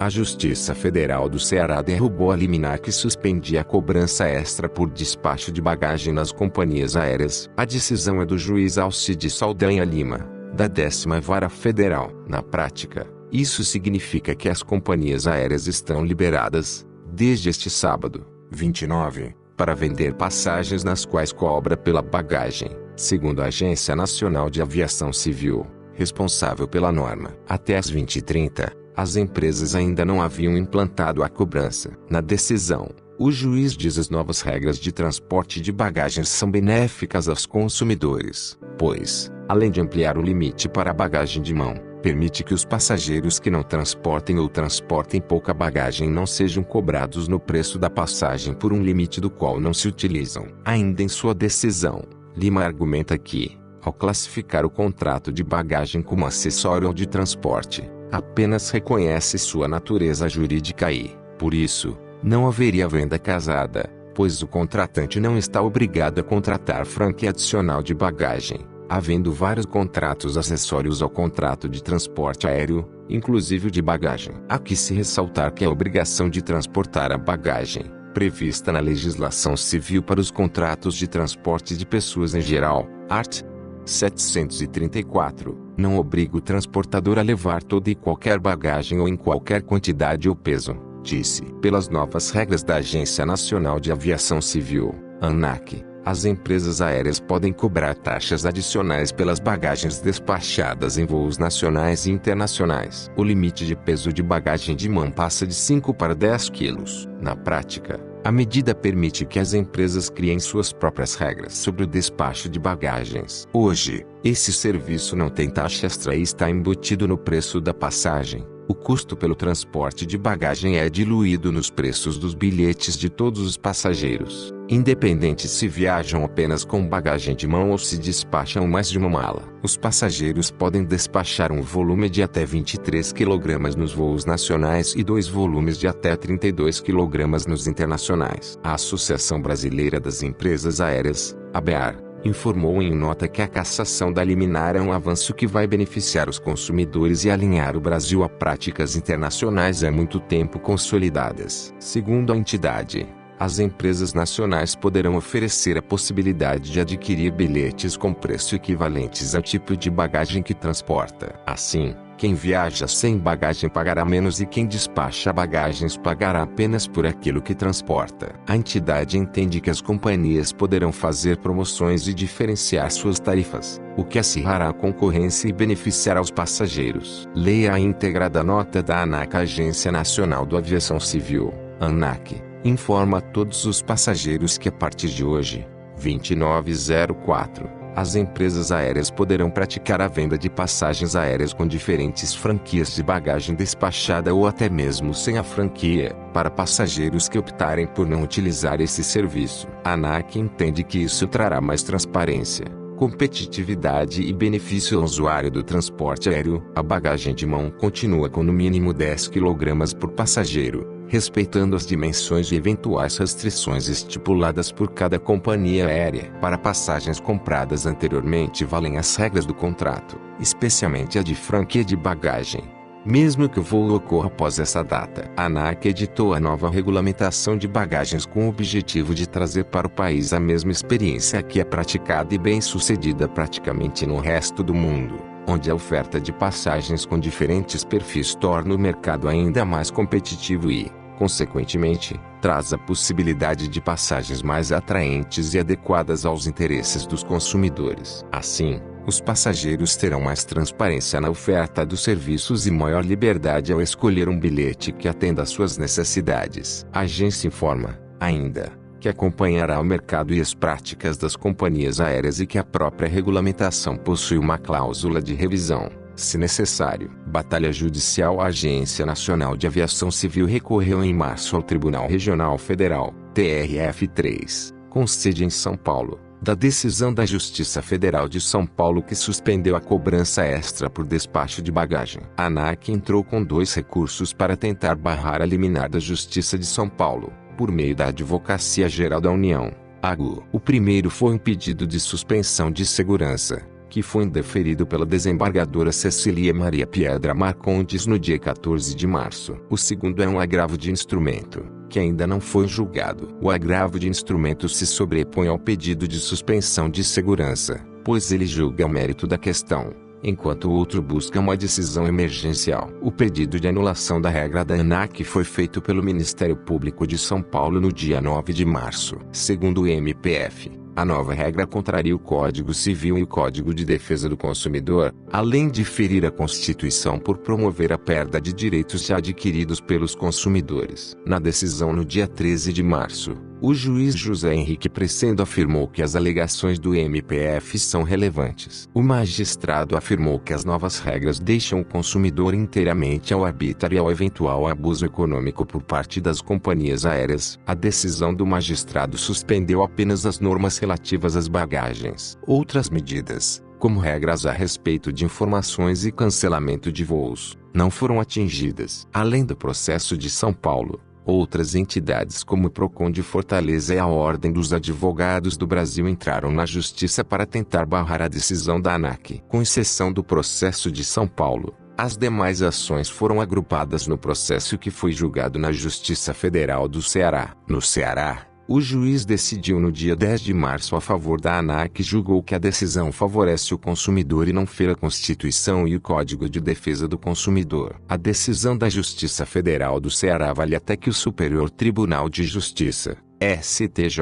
A Justiça Federal do Ceará derrubou a liminar que suspendia a cobrança extra por despacho de bagagem nas companhias aéreas. A decisão é do juiz Alcides Saldanha Lima, da 10ª Vara Federal. Na prática, isso significa que as companhias aéreas estão liberadas, desde este sábado, 29, para vender passagens nas quais cobra pela bagagem, segundo a Agência Nacional de Aviação Civil, responsável pela norma. Até às 20h30, as empresas ainda não haviam implantado a cobrança. Na decisão, o juiz diz que as novas regras de transporte de bagagens são benéficas aos consumidores, pois, além de ampliar o limite para a bagagem de mão, permite que os passageiros que não transportem ou transportem pouca bagagem não sejam cobrados no preço da passagem por um limite do qual não se utilizam. Ainda em sua decisão, Lima argumenta que, ao classificar o contrato de bagagem como acessório de transporte, apenas reconhece sua natureza jurídica e, por isso, não haveria venda casada, pois o contratante não está obrigado a contratar franquia adicional de bagagem, havendo vários contratos acessórios ao contrato de transporte aéreo, inclusive o de bagagem. Há que se ressaltar que a obrigação de transportar a bagagem, prevista na legislação civil para os contratos de transporte de pessoas em geral, art. 734, não obriga o transportador a levar toda e qualquer bagagem ou em qualquer quantidade ou peso, disse. Pelas novas regras da Agência Nacional de Aviação Civil, ANAC, as empresas aéreas podem cobrar taxas adicionais pelas bagagens despachadas em voos nacionais e internacionais. O limite de peso de bagagem de mão passa de 5 para 10 quilos. Na prática, a medida permite que as empresas criem suas próprias regras sobre o despacho de bagagens. Hoje, esse serviço não tem taxa extra e está embutido no preço da passagem. O custo pelo transporte de bagagem é diluído nos preços dos bilhetes de todos os passageiros, independente se viajam apenas com bagagem de mão ou se despacham mais de uma mala. Os passageiros podem despachar um volume de até 23 kg nos voos nacionais e 2 volumes de até 32 kg nos internacionais. A Associação Brasileira das Empresas Aéreas, ABAR, informou em nota que a cassação da liminar é um avanço que vai beneficiar os consumidores e alinhar o Brasil a práticas internacionais há muito tempo consolidadas. Segundo a entidade, as empresas nacionais poderão oferecer a possibilidade de adquirir bilhetes com preço equivalentes ao tipo de bagagem que transporta. Assim, quem viaja sem bagagem pagará menos e quem despacha bagagens pagará apenas por aquilo que transporta. A entidade entende que as companhias poderão fazer promoções e diferenciar suas tarifas, o que acirrará a concorrência e beneficiará os passageiros. Leia a íntegra da nota da ANAC. A Agência Nacional da Aviação Civil, ANAC, informa a todos os passageiros que a partir de hoje, 2904, as empresas aéreas poderão praticar a venda de passagens aéreas com diferentes franquias de bagagem despachada ou até mesmo sem a franquia, para passageiros que optarem por não utilizar esse serviço. A ANAC entende que isso trará mais transparência, competitividade e benefício ao usuário do transporte aéreo. A bagagem de mão continua com no mínimo 10 kg por passageiro, respeitando as dimensões e eventuais restrições estipuladas por cada companhia aérea. Para passagens compradas anteriormente valem as regras do contrato, especialmente a de franquia de bagagem, mesmo que o voo ocorra após essa data. A ANAC editou a nova regulamentação de bagagens com o objetivo de trazer para o país a mesma experiência que é praticada e bem-sucedida praticamente no resto do mundo, onde a oferta de passagens com diferentes perfis torna o mercado ainda mais competitivo e, consequentemente, traz a possibilidade de passagens mais atraentes e adequadas aos interesses dos consumidores. Assim, os passageiros terão mais transparência na oferta dos serviços e maior liberdade ao escolher um bilhete que atenda às suas necessidades. A agência informa, ainda, que acompanhará o mercado e as práticas das companhias aéreas e que a própria regulamentação possui uma cláusula de revisão, se necessário. Batalha judicial. A Agência Nacional de Aviação Civil recorreu em março ao Tribunal Regional Federal, TRF3, com sede em São Paulo, da decisão da Justiça Federal de São Paulo que suspendeu a cobrança extra por despacho de bagagem. A ANAC entrou com 2 recursos para tentar barrar a liminar da Justiça de São Paulo, por meio da Advocacia Geral da União, AGU. O primeiro foi um pedido de suspensão de segurança, que que foi indeferido pela desembargadora Cecília Maria Piedra Marcondes no dia 14 de março. O segundo é um agravo de instrumento, que ainda não foi julgado. O agravo de instrumento se sobrepõe ao pedido de suspensão de segurança, pois ele julga o mérito da questão, enquanto o outro busca uma decisão emergencial. O pedido de anulação da regra da ANAC foi feito pelo Ministério Público de São Paulo no dia 9 de março. Segundo o MPF, a nova regra contraria o Código Civil e o Código de Defesa do Consumidor, além de ferir a Constituição por promover a perda de direitos já adquiridos pelos consumidores. Na decisão no dia 13 de março, o juiz José Henrique Precendo afirmou que as alegações do MPF são relevantes. O magistrado afirmou que as novas regras deixam o consumidor inteiramente ao arbítrio e ao eventual abuso econômico por parte das companhias aéreas. A decisão do magistrado suspendeu apenas as normas relativas às bagagens. Outras medidas, como regras a respeito de informações e cancelamento de voos, não foram atingidas. Além do processo de São Paulo, outras entidades como o Procon de Fortaleza e a Ordem dos Advogados do Brasil entraram na justiça para tentar barrar a decisão da ANAC. Com exceção do processo de São Paulo, as demais ações foram agrupadas no processo que foi julgado na Justiça Federal do Ceará. No Ceará, o juiz decidiu no dia 10 de março a favor da ANAC e julgou que a decisão favorece o consumidor e não fere a Constituição e o Código de Defesa do Consumidor. A decisão da Justiça Federal do Ceará vale até que o Superior Tribunal de Justiça, STJ,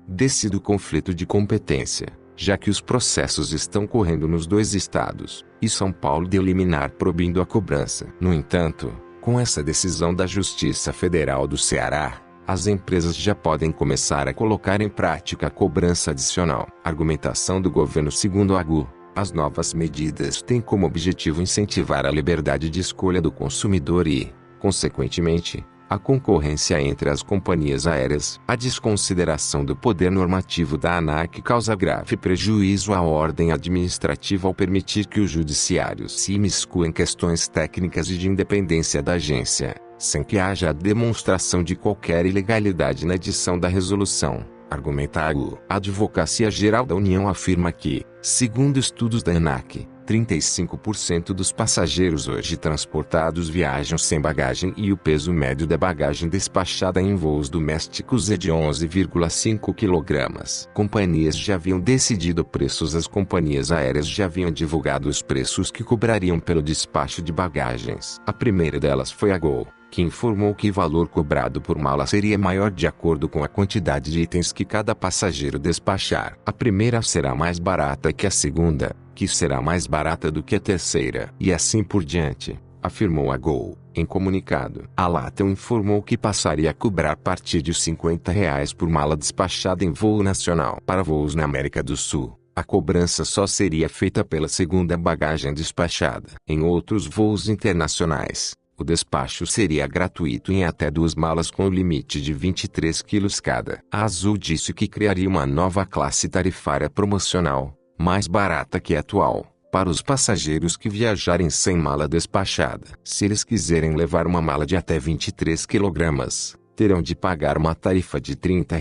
decida o conflito de competência, já que os processos estão correndo nos dois estados, e São Paulo deu liminar proibindo a cobrança. No entanto, com essa decisão da Justiça Federal do Ceará, as empresas já podem começar a colocar em prática a cobrança adicional. Argumentação do governo. Segundo a AGU, as novas medidas têm como objetivo incentivar a liberdade de escolha do consumidor e, consequentemente, a concorrência entre as companhias aéreas. A desconsideração do poder normativo da ANAC causa grave prejuízo à ordem administrativa ao permitir que o judiciário se imiscua em questões técnicas e de independência da agência, sem que haja a demonstração de qualquer ilegalidade na edição da resolução, argumenta a AGU. A Advocacia Geral da União afirma que, segundo estudos da ANAC, 35% dos passageiros hoje transportados viajam sem bagagem e o peso médio da bagagem despachada em voos domésticos é de 11,5 kg. Companhias já haviam decidido preços. As companhias aéreas já haviam divulgado os preços que cobrariam pelo despacho de bagagens. A primeira delas foi a Gol, que informou que o valor cobrado por mala seria maior de acordo com a quantidade de itens que cada passageiro despachar. A primeira será mais barata que a segunda, que será mais barata do que a terceira, e assim por diante, afirmou a Gol, em comunicado. A Latam informou que passaria a cobrar a partir de R$ 50 por mala despachada em voo nacional. Para voos na América do Sul, a cobrança só seria feita pela segunda bagagem despachada. Em outros voos internacionais, o despacho seria gratuito em até 2 malas com o limite de 23 quilos cada. A Azul disse que criaria uma nova classe tarifária promocional, mais barata que a atual, para os passageiros que viajarem sem mala despachada. Se eles quiserem levar uma mala de até 23 kg, terão de pagar uma tarifa de R$ 30.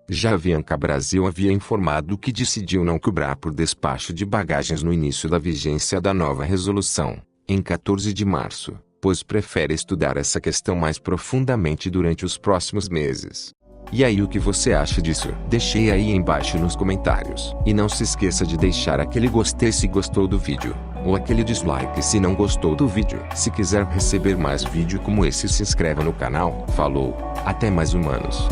Já a Avianca Brasil havia informado que decidiu não cobrar por despacho de bagagens no início da vigência da nova resolução, em 14 de março. Pois prefere estudar essa questão mais profundamente durante os próximos meses. E aí, o que você acha disso? Deixe aí embaixo nos comentários. E não se esqueça de deixar aquele gostei se gostou do vídeo, ou aquele dislike se não gostou do vídeo. Se quiser receber mais vídeo como esse, se inscreva no canal. Falou, até mais, humanos.